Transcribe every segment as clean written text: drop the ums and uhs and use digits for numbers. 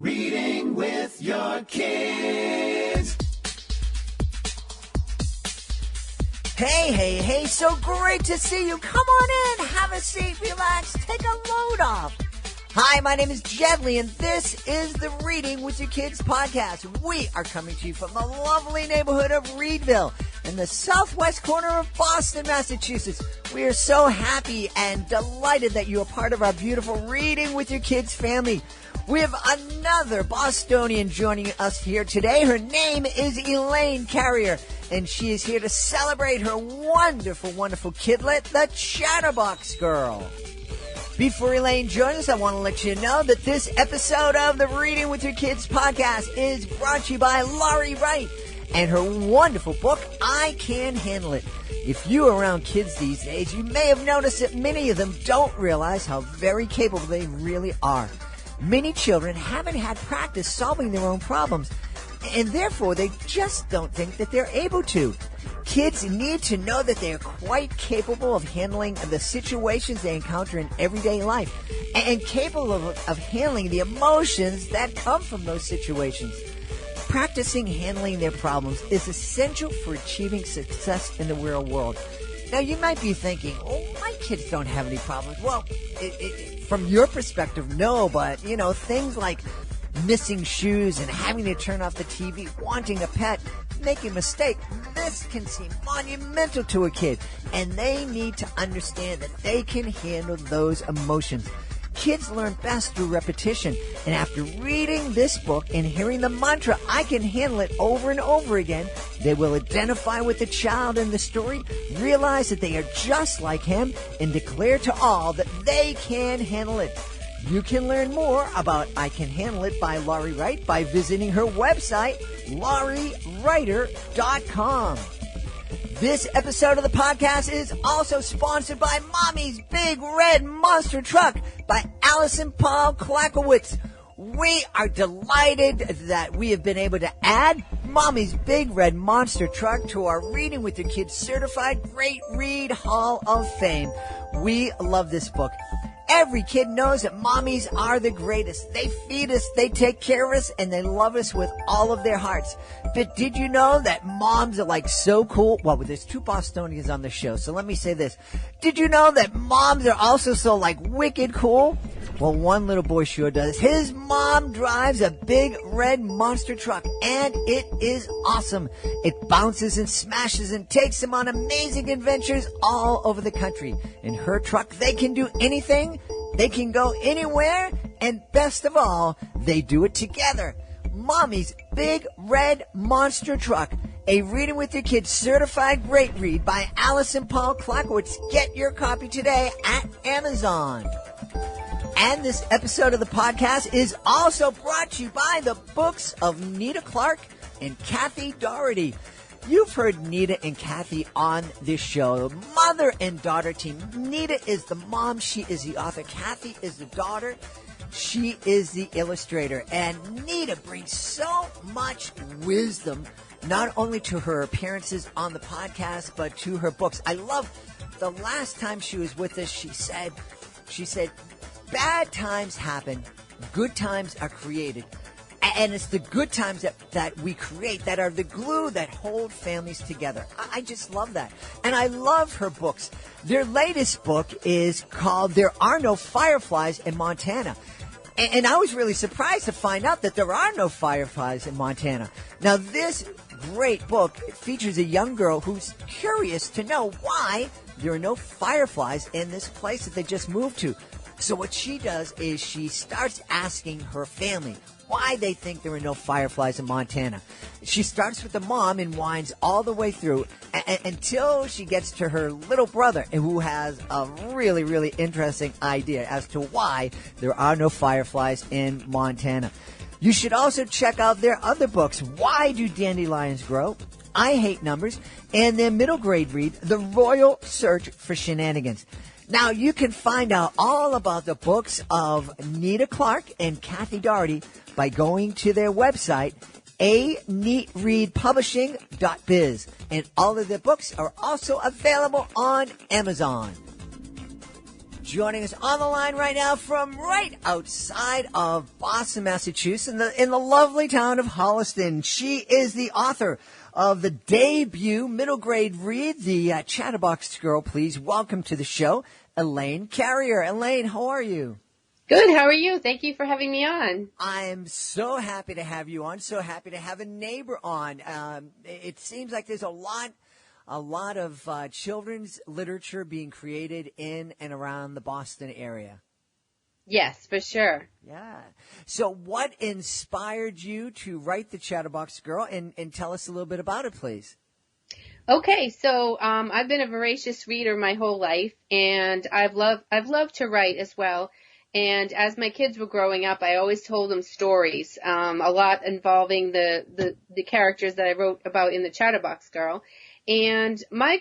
Reading with your kids. Hey, so great to see you. Come on in, have a seat, relax, take a load off. Hi, my name is Jedley, and this is the Reading with Your Kids podcast. We are coming to you from the lovely neighborhood of Reedville in the southwest corner of Boston, Massachusetts. We are so happy and delighted that you are part of our beautiful Reading with Your Kids family. We have another Bostonian joining us here today. Her name is Elaine Carrier, and she is here to celebrate her wonderful, wonderful kidlet, the Chatterbox Girl. Before Elaine joins us, I want to let you know that this episode of the Reading with Your Kids podcast is brought to you by Laurie Wright and her wonderful book, I Can Handle It. If you are around kids these days, you may have noticed that many of them don't realize how very capable they really are. Many children haven't had practice solving their own problems, and therefore they just don't think that they're able to. Kids need to know that they are quite capable of handling the situations they encounter in everyday life, and capable of handling the emotions that come from those situations. Practicing handling their problems is essential for achieving success in the real world. Now, you might be thinking, oh, my kids don't have any problems. Well, from your perspective, no, but, things like missing shoes and having to turn off the TV, wanting a pet, making a mistake, this can seem monumental to a kid, and they need to understand that they can handle those emotions. Kids learn best through repetition, and after reading this book and hearing the mantra, I can handle it over and over again, they will identify with the child in the story, realize that they are just like him, and declare to all that they can handle it. You can learn more about I Can Handle It by Laurie Wright by visiting her website, lauriewriter.com. This episode of the podcast is also sponsored by Mommy's Big Red Monster Truck by Allison Paul Klakowitz. We are delighted that we have been able to add Mommy's Big Red Monster Truck to our Reading with Your Kids Certified Great Read Hall of Fame. We love this book. Every kid knows that mommies are the greatest. They feed us, they take care of us, and they love us with all of their hearts. But did you know that moms are so cool? Well, there's two Bostonians on the show, so let me say this. Did you know that moms are also so wicked cool? Well, one little boy sure does. His mom drives a big red monster truck, and it is awesome. It bounces and smashes and takes him on amazing adventures all over the country. In her truck, they can do anything, they can go anywhere, and best of all, they do it together. Mommy's Big Red Monster Truck, a Reading with Your Kids Certified Great Read by Allison Paul Klakowitz. Get your copy today at Amazon. And this episode of the podcast is also brought to you by the books of Nita Clark and Kathy Doherty. You've heard Nita and Kathy on this show, mother and daughter team. Nita is the mom, she is the author. Kathy is the daughter, she is the illustrator. And Nita brings so much wisdom, not only to her appearances on the podcast, but to her books. I love the last time she was with us, she said, bad times happen, good times are created. And it's the good times that we create that are the glue that hold families together. I just love that. And I love her books. Their latest book is called There Are No Fireflies in Montana. And I was really surprised to find out that there are no fireflies in Montana. Now, this great book features a young girl who's curious to know why there are no fireflies in this place that they just moved to. So what she does is she starts asking her family why they think there are no fireflies in Montana. She starts with the mom and winds all the way through until she gets to her little brother, who has a really, really interesting idea as to why there are no fireflies in Montana. You should also check out their other books, Why Do Dandelions Grow?, I Hate Numbers, and their middle grade read, The Royal Search for Shenanigans. Now, you can find out all about the books of Nita Clark and Kathy Doherty by going to their website, aneatreadpublishing.biz. And all of their books are also available on Amazon. Joining us on the line right now from right outside of Boston, Massachusetts, in the lovely town of Holliston. She is the author of the debut middle grade read, the Chatterbox Girl. Please welcome to the show, Elaine Carrier. Elaine, how are you? Good. How are you? Thank you for having me on. I'm so happy to have you on. So happy to have a neighbor on. It seems like there's a lot of children's literature being created in and around the Boston area. Yes, for sure. Yeah. So what inspired you to write the Chatterbox Girl, and tell us a little bit about it, please? Okay, so I've been a voracious reader my whole life, and I've loved to write as well. And as my kids were growing up, I always told them stories, a lot involving the characters that I wrote about in the Chatterbox Girl. And my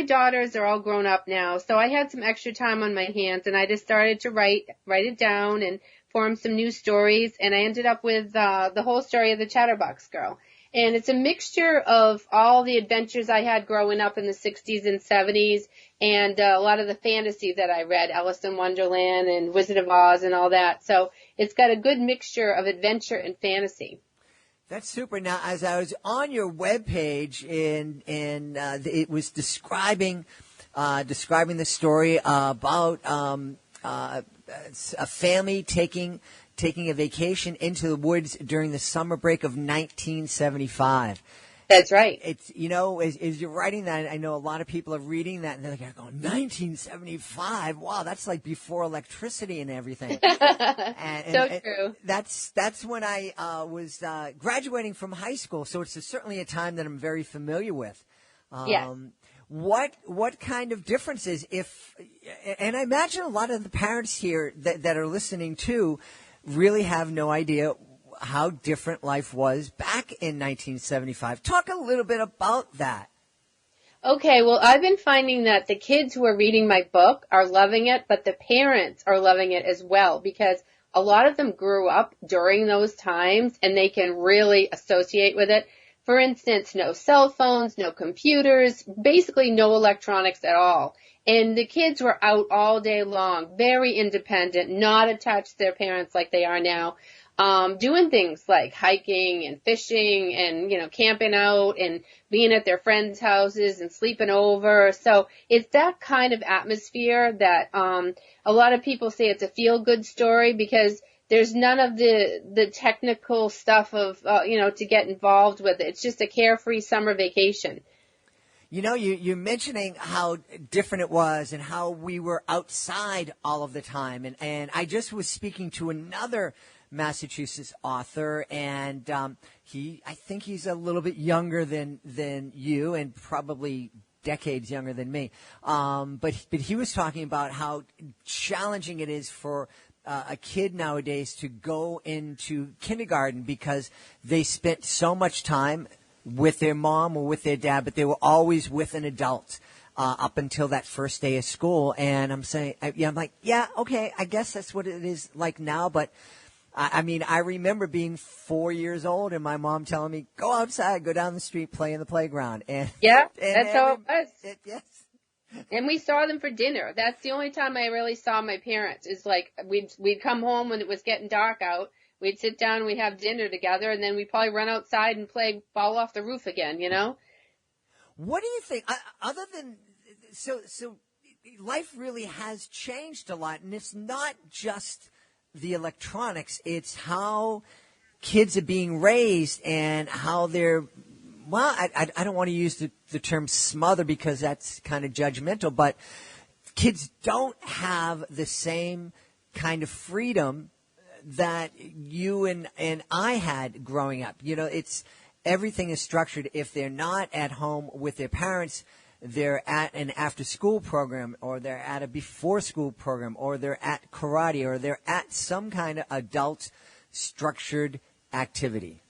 daughters are all grown up now, so I had some extra time on my hands, and I just started to write it down and form some new stories, and I ended up with the whole story of the Chatterbox Girl. And it's a mixture of all the adventures I had growing up in the 60s and 70s, and a lot of the fantasy that I read, Alice in Wonderland and Wizard of Oz and all that. So it's got a good mixture of adventure and fantasy. That's super. Now, as I was on your webpage, and it was describing the story about a family taking a vacation into the woods during the summer break of 1975. That's right. It's, as you're writing that, I know a lot of people are reading that and they're like, going, 1975? Wow, that's like before electricity and everything. and True. That's when I was graduating from high school, so it's certainly a time that I'm very familiar with. Yes. What kind of differences and I imagine a lot of the parents here that are listening too really have no idea how different life was back in 1975. Talk a little bit about that. Okay, well, I've been finding that the kids who are reading my book are loving it, but the parents are loving it as well, because a lot of them grew up during those times and they can really associate with it. For instance, no cell phones, no computers, basically no electronics at all. And the kids were out all day long, very independent, not attached to their parents like they are now. Doing things like hiking and fishing and, camping out and being at their friends' houses and sleeping over. So it's that kind of atmosphere that, a lot of people say it's a feel-good story because there's none of the technical stuff of, to get involved with it. It's just a carefree summer vacation. You're mentioning how different it was and how we were outside all of the time. And I just was speaking to another Massachusetts author, and I think he's a little bit younger than you, and probably decades younger than me. But he was talking about how challenging it is for a kid nowadays to go into kindergarten because they spent so much time with their mom or with their dad, but they were always with an adult up until that first day of school. And I'm saying, I'm like, yeah, okay, I guess that's what it is like now, but I remember being 4 years old and my mom telling me, go outside, go down the street, play in the playground. And that's how it was. Yes. And we saw them for dinner. That's the only time I really saw my parents, is like we'd come home when it was getting dark out. We'd sit down, we'd have dinner together, and then we'd probably run outside and play ball off the roof again, What do you think, other than, so life really has changed a lot, and it's not just the electronics, it's how kids are being raised and how they're, well, I don't want to use the term smother because that's kind of judgmental, but kids don't have the same kind of freedom that you and I had growing up. Everything is structured. If they're not at home with their parents, they're at an after-school program, or they're at a before-school program, or they're at karate, or they're at some kind of adult structured activity.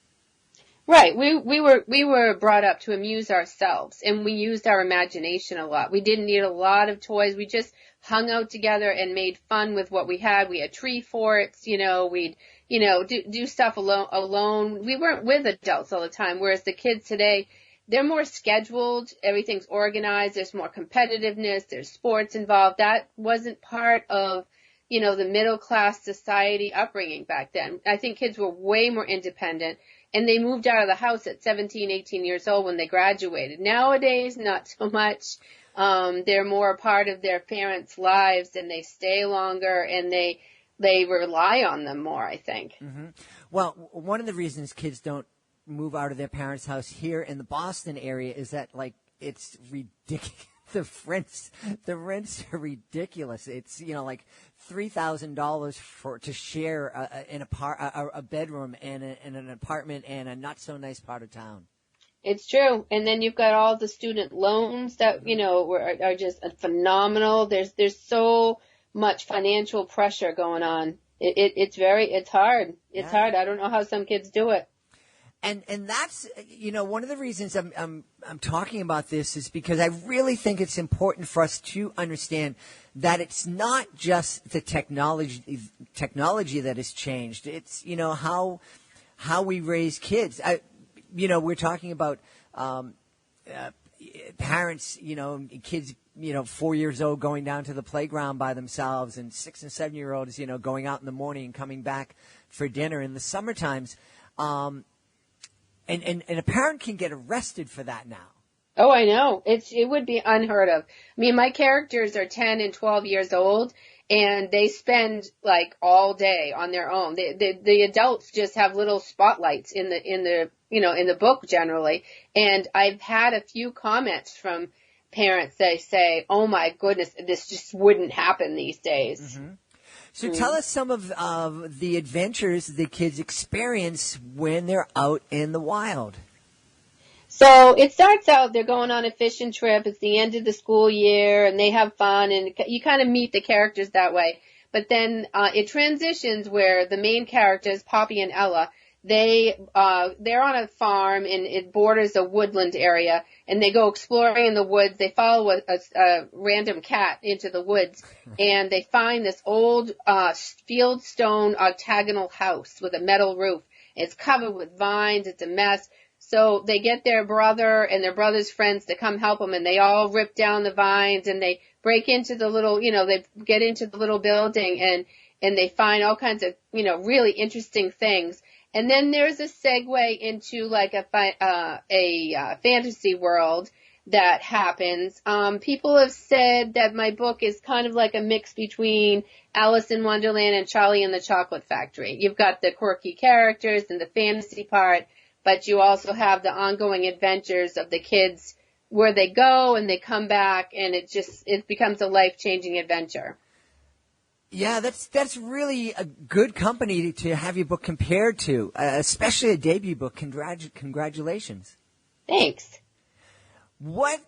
Right. We were brought up to amuse ourselves, and we used our imagination a lot. We didn't need a lot of toys. We just hung out together and made fun with what we had. We had tree forts, we'd, do stuff alone. We weren't with adults all the time, whereas the kids today, they're more scheduled. Everything's organized. There's more competitiveness. There's sports involved. That wasn't part of, the middle class society upbringing back then. I think kids were way more independent, and they moved out of the house at 17, 18 years old when they graduated. Nowadays, not so much. They're more a part of their parents' lives, and they stay longer, and they rely on them more, I think. Mm-hmm. Well, one of the reasons kids don't move out of their parents' house here in the Boston area is that, it's ridiculous. The rents are ridiculous. It's like $3,000 to share a bedroom in an apartment in a not so nice part of town. It's true, and then you've got all the student loans that are just phenomenal. There's so much financial pressure going on. It's hard. It's hard. I don't know how some kids do it. And that's one of the reasons I'm talking about this is because I really think it's important for us to understand that it's not just the technology that has changed. It's how we raise kids. We're talking about parents, kids, 4 years old going down to the playground by themselves, and 6 and 7 year olds, going out in the morning and coming back for dinner in the summer times. And a parent can get arrested for that now. Oh, I know. It would be unheard of. I mean, my characters are 10 and 12 years old, and they spend all day on their own. The adults just have little spotlights in the book generally. And I've had a few comments from parents that say, "Oh my goodness, this just wouldn't happen these days." Mm-hmm. So tell us some of the adventures the kids experience when they're out in the wild. So it starts out, they're going on a fishing trip. It's the end of the school year, and they have fun, and you kind of meet the characters that way. But then it transitions where the main characters, Poppy and Ella, they're on a farm, and it borders a woodland area, and they go exploring in the woods. They follow a random cat into the woods, and they find this old fieldstone octagonal house with a metal roof. It's covered with vines. It's a mess. So they get their brother and their brother's friends to come help them, and they all rip down the vines, and they break into the little, they get into the little building, and they find all kinds of, really interesting things. And then there's a segue into a fantasy world that happens. People have said that my book is kind of like a mix between Alice in Wonderland and Charlie and the Chocolate Factory. You've got the quirky characters and the fantasy part, but you also have the ongoing adventures of the kids where they go and they come back, and it becomes a life-changing adventure. Yeah, that's really a good company to have your book compared to, especially a debut book. Congratulations. Thanks. What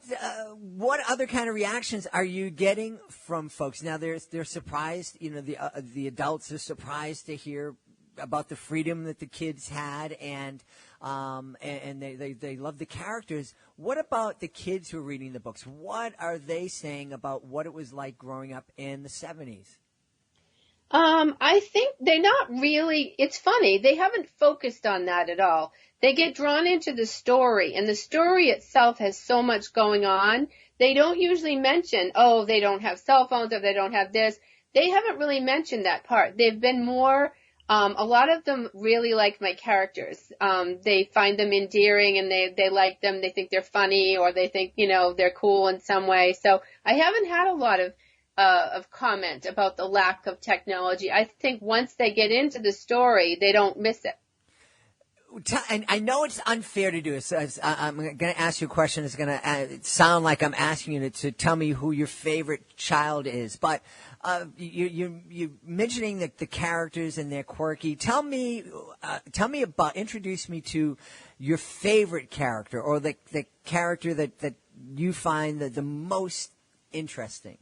other kind of reactions are you getting from folks? Now they're surprised, the adults are surprised to hear about the freedom that the kids had, and they love the characters. What about the kids who are reading the books? What are they saying about what it was like growing up in the 70s? I think they're not really, it's funny, they haven't focused on that at all. They get drawn into the story, and the story itself has so much going on. They don't usually mention, they don't have cell phones, or they don't have this. They haven't really mentioned that part. They've been more, a lot of them really like my characters. They find them endearing, and they like them. They think they're funny, or they think, they're cool in some way. So I haven't had a lot of comment about the lack of technology. I think once they get into the story, they don't miss it. And I know it's unfair to do it, so I'm going to ask you a question. It's going to sound like I'm asking you to tell me who your favorite child is. But you're mentioning the characters and they're quirky. Tell me introduce me to your favorite character, or the character that you find the most interesting.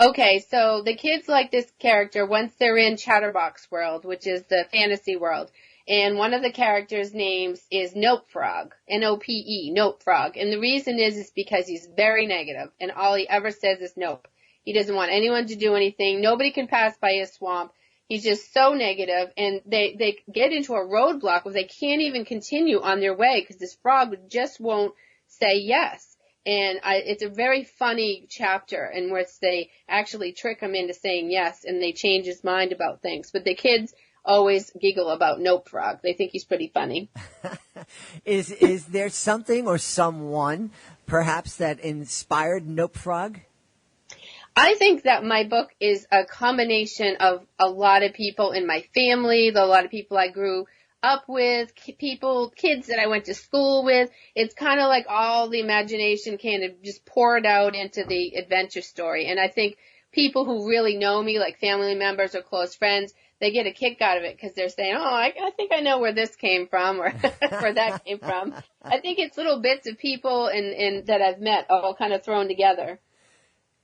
Okay, so the kids like this character once they're in Chatterbox World, which is the fantasy world. And one of the characters' names is Nope Frog, N-O-P-E, Nope Frog. And the reason is because he's very negative, and all he ever says is nope. He doesn't want anyone to do anything. Nobody can pass by his swamp. He's just so negative, and they get into a roadblock where they can't even continue on their way because this frog just won't say yes. And it's a very funny chapter in which they actually trick him into saying yes, and they change his mind about things. But the kids always giggle about Nope Frog. They think he's pretty funny. Is there something or someone perhaps that inspired Nope Frog? I think that my book is a combination of a lot of people in my family, a lot of people I grew up with, kids that I went to school with. It's kind of like all the imagination kind of just poured out into the adventure story. And I think people who really know me, like family members or close friends, they get a kick out of it because they're saying, oh, I think I know where this came from or where that came from. I think it's little bits of people and that I've met all kind of thrown together.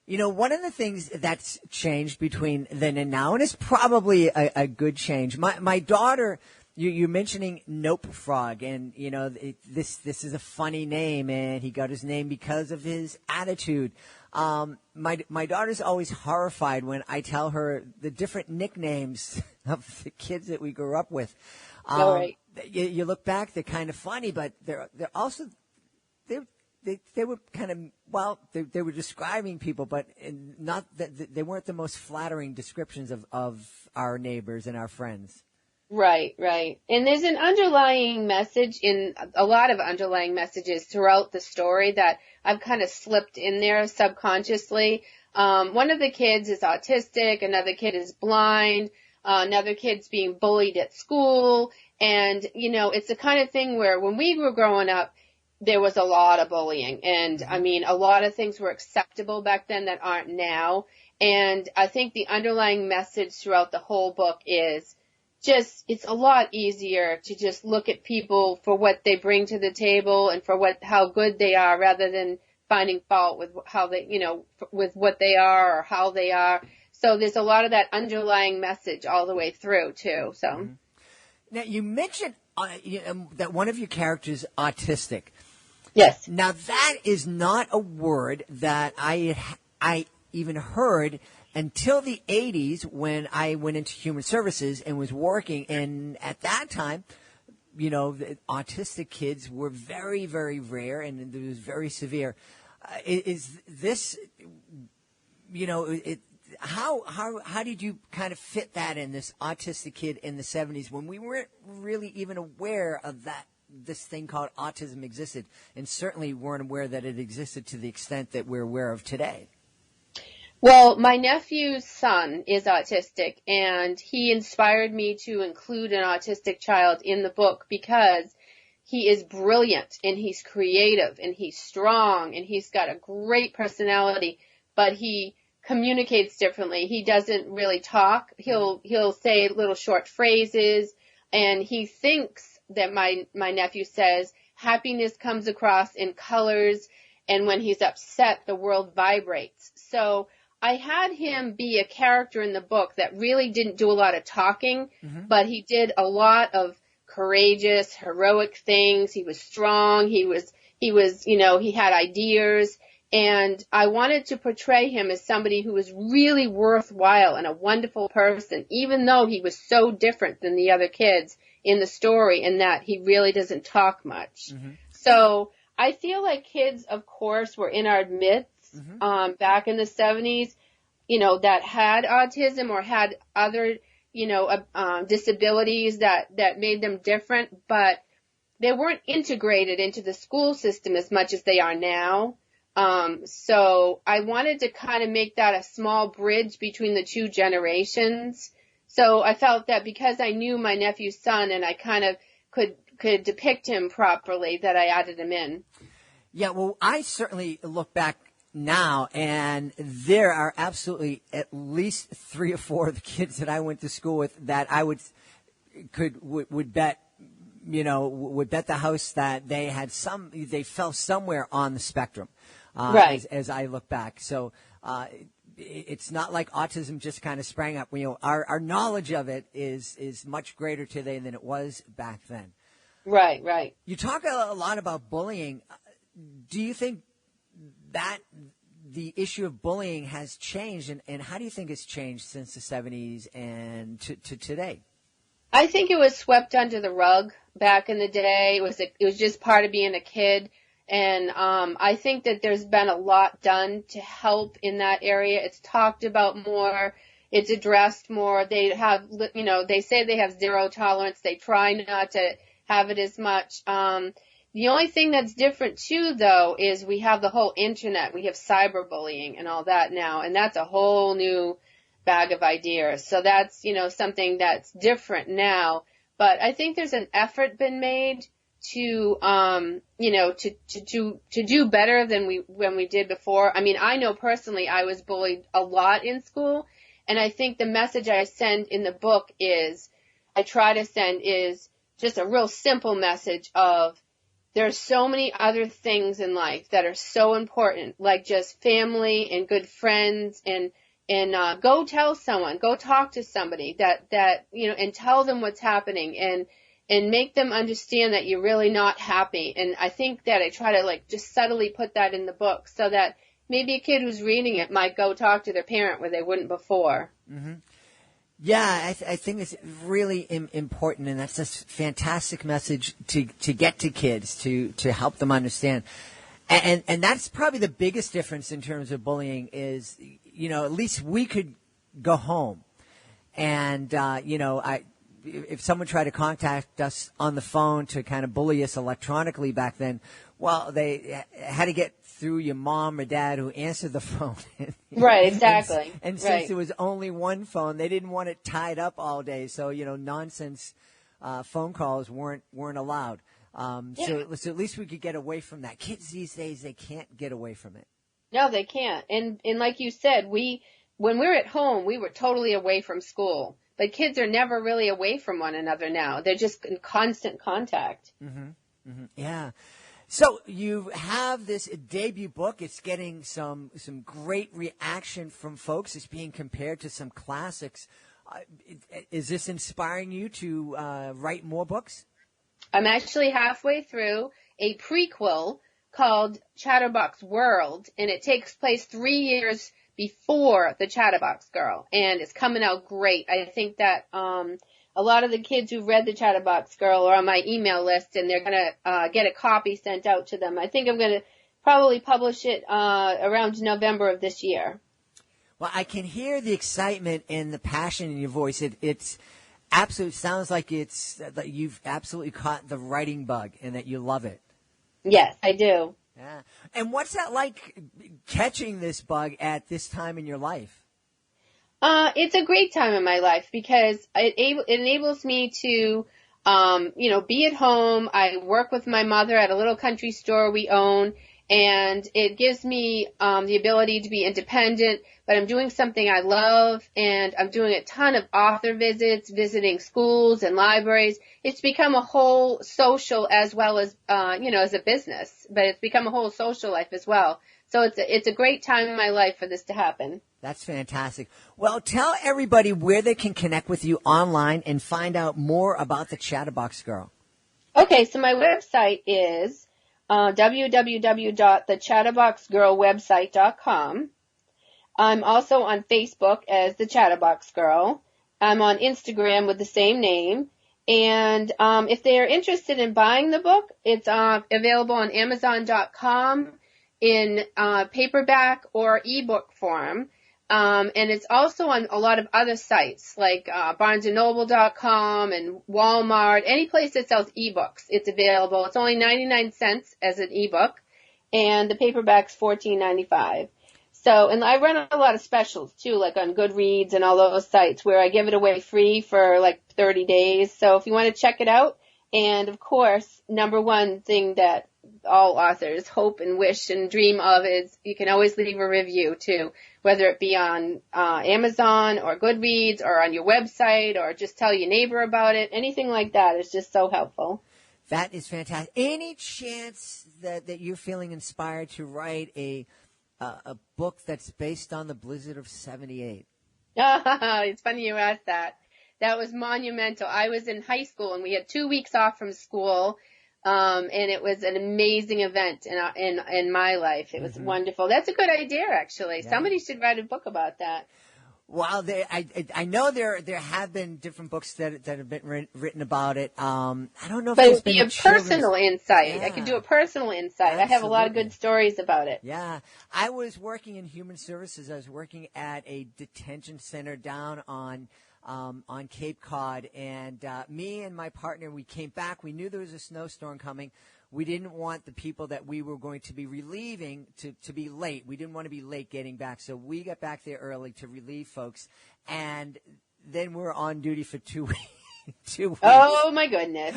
You know, one of the things that's changed between then and now, and it's probably a good change. My daughter, you're mentioning Nope Frog, and you know this is a funny name, and he got his name because of his attitude. My daughter's always horrified when I tell her the different nicknames of the kids that we grew up with. Right. You look back, they're kind of funny, but they're also they were kind of, well, they were describing people, but not that they weren't the most flattering descriptions of our neighbors and our friends. Right, right. And there's an underlying message in a lot of underlying messages throughout the story that I've kind of slipped in there subconsciously. One of the kids is autistic, another kid is blind, another kid's being bullied at school. And, you know, it's the kind of thing where when we were growing up, there was a lot of bullying. And, I mean, a lot of things were acceptable back then that aren't now. And I think the underlying message throughout the whole book is just, it's a lot easier to just look at people for what they bring to the table and for how good they are rather than finding fault with how they, you know, with what they are or how they are. So there's a lot of that underlying message all the way through too. So. Mm-hmm. Now you mentioned that one of your characters is autistic. Yes. Now that is not a word that I even heard until the 80s when I went into human services and was working. And at that time, you know, the autistic kids were very, very rare and it was very severe. Is this, you know, how did you kind of fit that in, this autistic kid in the 70s when we weren't really even aware of this thing called autism existed, and certainly weren't aware that it existed to the extent that we're aware of today? Well, my nephew's son is autistic, and he inspired me to include an autistic child in the book because he is brilliant, and he's creative, and he's strong, and he's got a great personality, but he communicates differently. He doesn't really talk. He'll say little short phrases, and he thinks that my nephew says happiness comes across in colors, and when he's upset, the world vibrates. So I had him be a character in the book that really didn't do a lot of talking, but he did a lot of courageous, heroic things. He was strong. He was, you know, he had ideas. And I wanted to portray him as somebody who was really worthwhile and a wonderful person, even though he was so different than the other kids in the story in that he really doesn't talk much. Mm-hmm. So I feel like kids, of course, were in our midst back in the 70s, you know, that had autism or had other, you know, disabilities that made them different, but they weren't integrated into the school system as much as they are now. So I wanted to kind of make that a small bridge between the two generations. So I felt that because I knew my nephew's son and I kind of could depict him properly, that I added him in. Yeah, well, I certainly look back now, and there are absolutely at least 3 or 4 of the kids that I went to school with that I would bet, you know, would bet the house that they fell somewhere on the spectrum. Right. As I look back. So, it's not like autism just kind of sprang up. You know, our knowledge of it is much greater today than it was back then. Right, right. You talk a lot about bullying. Do you think that the issue of bullying has changed, and how do you think it's changed since the 70s and to today? I think it was swept under the rug back in the day. It was just part of being a kid. And I think that there's been a lot done to help in that area. It's talked about more. It's addressed more. They have, they say they have zero tolerance. They try not to have it as much. The only thing that's different too, though, is we have the whole internet. We have cyberbullying and all that now, and that's a whole new bag of ideas. So that's, something that's different now. But I think there's an effort been made to do better than when we did before. I mean, I know personally I was bullied a lot in school, and I think the message I try to send is just a real simple message of there's so many other things in life that are so important, like just family and good friends, and go tell someone, go talk to somebody that and tell them what's happening, and make them understand that you're really not happy. And I think that I try to just subtly put that in the book so that maybe a kid who's reading it might go talk to their parent where they wouldn't before. Mm-hmm. Yeah, I think it's really important, and that's a fantastic message to get to kids to help them understand. And that's probably the biggest difference in terms of bullying is, at least we could go home and, if someone tried to contact us on the phone to kind of bully us electronically back then, well, they had to get through your mom or dad who answered the phone. Right, exactly. And since there was only one phone, they didn't want it tied up all day. So, nonsense phone calls weren't allowed. So at least we could get away from that. Kids these days, they can't get away from it. No, they can't. And like you said, when we're at home, we were totally away from school. But kids are never really away from one another now. They're just in constant contact. Mm-hmm. Mm-hmm. Yeah. So you have this debut book. It's getting some great reaction from folks. It's being compared to some classics. Is this inspiring you to write more books? I'm actually halfway through a prequel called Chatterbox World, and it takes place 3 years before the Chatterbox Girl, and it's coming out great. I think that a lot of the kids who've read the Chatterbox Girl are on my email list, and they're going to get a copy sent out to them. I think I'm going to probably publish it around November of this year. Well, I can hear the excitement and the passion in your voice. It's absolutely sounds like that you've absolutely caught the writing bug and that you love it. Yes, I do. Yeah. And what's that like catching this bug at this time in your life? It's a great time in my life because it enables me to, be at home. I work with my mother at a little country store we own, and it gives me the ability to be independent, but I'm doing something I love, and I'm doing a ton of author visits, visiting schools and libraries. It's become a whole social as well as, as a business, but it's become a whole social life as well. So it's a great time in my life for this to happen. That's fantastic. Well, tell everybody where they can connect with you online and find out more about the Chatterbox Girl. Okay, so my website is www.thechatterboxgirlwebsite.com. I'm also on Facebook as The Chatterbox Girl. I'm on Instagram with the same name. And if they are interested in buying the book, it's available on Amazon.com in paperback or ebook form. And it's also on a lot of other sites like BarnesandNoble.com and Walmart, any place that sells ebooks. It's available. It's only 99 cents as an ebook, and the paperback's $14.95. So, and I run a lot of specials too, like on Goodreads and all those sites where I give it away free for like 30 days. So if you want to check it out, and of course, number one thing that all authors hope and wish and dream of is you can always leave a review too, whether it be on Amazon or Goodreads or on your website or just tell your neighbor about it. Anything like that is just so helpful. That is fantastic. Any chance that you're feeling inspired to write a book that's based on the blizzard of '78? It's funny you asked that. That was monumental. I was in high school and we had 2 weeks off from school. And it was an amazing event in my life. It was wonderful. That's a good idea, actually. Yeah. Somebody should write a book about that. Well, I know there have been different books that have been written about it. I don't know if there's been a personal insight. Yeah. I could do a personal insight. Absolutely. I have a lot of good stories about it. Yeah. I was working in human services. I was working at a detention center down on Cape Cod, and me and my partner, we came back. We knew there was a snowstorm coming. We didn't want the people that we were going to be relieving to be late. We didn't want to be late getting back, so we got back there early to relieve folks, and then we're on duty for 2 weeks. 2 weeks. Oh my goodness!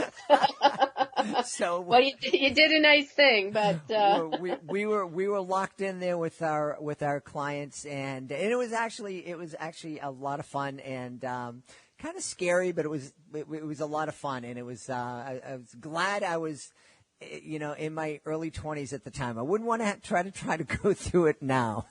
So well, you did a nice thing, but we were locked in there with our clients, and it was actually a lot of fun and kind of scary, but it was a lot of fun, and it was I was glad I was in my early 20s at the time. I wouldn't want to try to go through it now.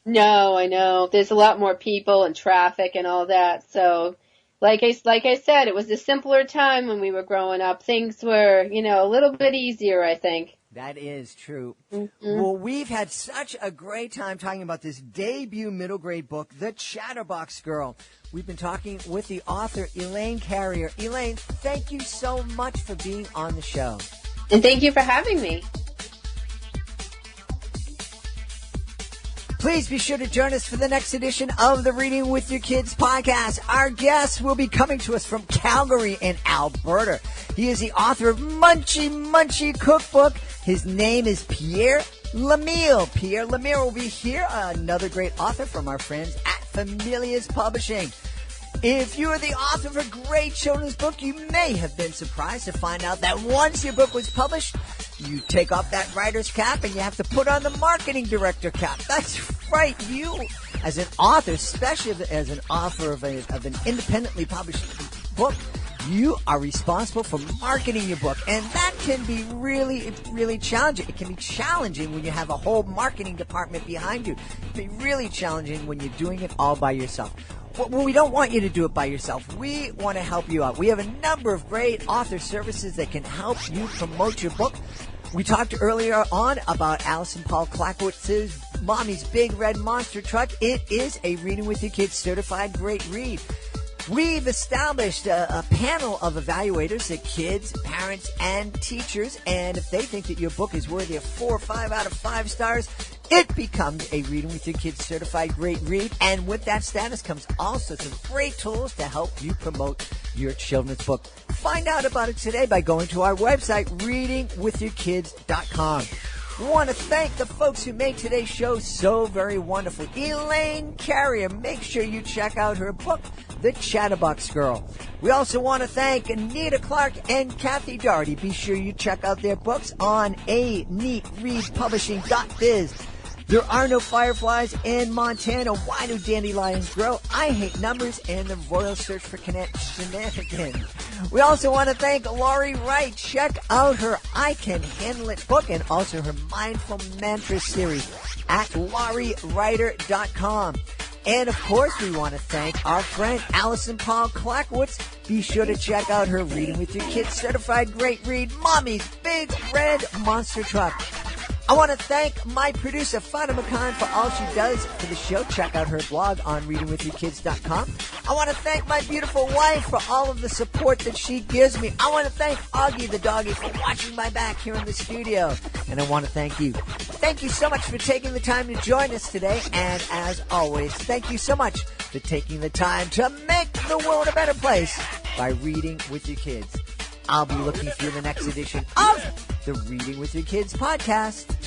No, I know. There's a lot more people and traffic and all that, so. Like I said, it was a simpler time when we were growing up. Things were, a little bit easier, I think. That is true. Mm-hmm. Well, we've had such a great time talking about this debut middle grade book, The Chatterbox Girl. We've been talking with the author, Elaine Carrier. Elaine, thank you so much for being on the show. And thank you for having me. Please be sure to join us for the next edition of the Reading with Your Kids podcast. Our guest will be coming to us from Calgary in Alberta. He is the author of Munchy Munchy Cookbook. His name is Pierre Lemire. Pierre Lemire will be here, another great author from our friends at Familia's Publishing. If you are the author of a great children's book, you may have been surprised to find out that once your book was published, you take off that writer's cap and you have to put on the marketing director cap. That's right. You, as an author, especially as an author of an independently published book, you are responsible for marketing your book. And that can be really, really challenging. It can be challenging when you have a whole marketing department behind you. It can be really challenging when you're doing it all by yourself. Well, we don't want you to do it by yourself. We want to help you out. We have a number of great author services that can help you promote your book. We talked earlier on about Allison Paul Clackowitz's Mommy's Big Red Monster Truck. It is a Reading with Your Kids certified great read. We've established a panel of evaluators, the kids, parents, and teachers, and if they think that your book is worthy of 4 or 5 out of 5 stars, it becomes a Reading with Your Kids certified great read. And with that status comes all sorts of great tools to help you promote your children's book. Find out about it today by going to our website, readingwithyourkids.com. We want to thank the folks who made today's show so very wonderful. Elaine Carrier, make sure you check out her book, The Chatterbox Girl. We also want to thank Anita Clark and Kathy Doherty. Be sure you check out their books on aneatreadpublishing.biz. There are no fireflies in Montana. Why do dandelions grow? I hate numbers and the Royal Search for Shenanigans. We also want to thank Laurie Wright. Check out her I Can Handle It book and also her Mindful Mantra series at lauriewriter.com. And, of course, we want to thank our friend Allison Paul Clackowitz. Be sure to check out her Reading with Your Kids certified great read, Mommy's Big Red Monster Truck. I want to thank my producer, Fatima Khan, for all she does for the show. Check out her blog on readingwithyourkids.com. I want to thank my beautiful wife for all of the support that she gives me. I want to thank Augie the doggy for watching my back here in the studio. And I want to thank you. Thank you so much for taking the time to join us today. And as always, thank you so much for taking the time to make the world a better place by reading with your kids. I'll be looking for you in the next edition of the Reading with Your Kids podcast.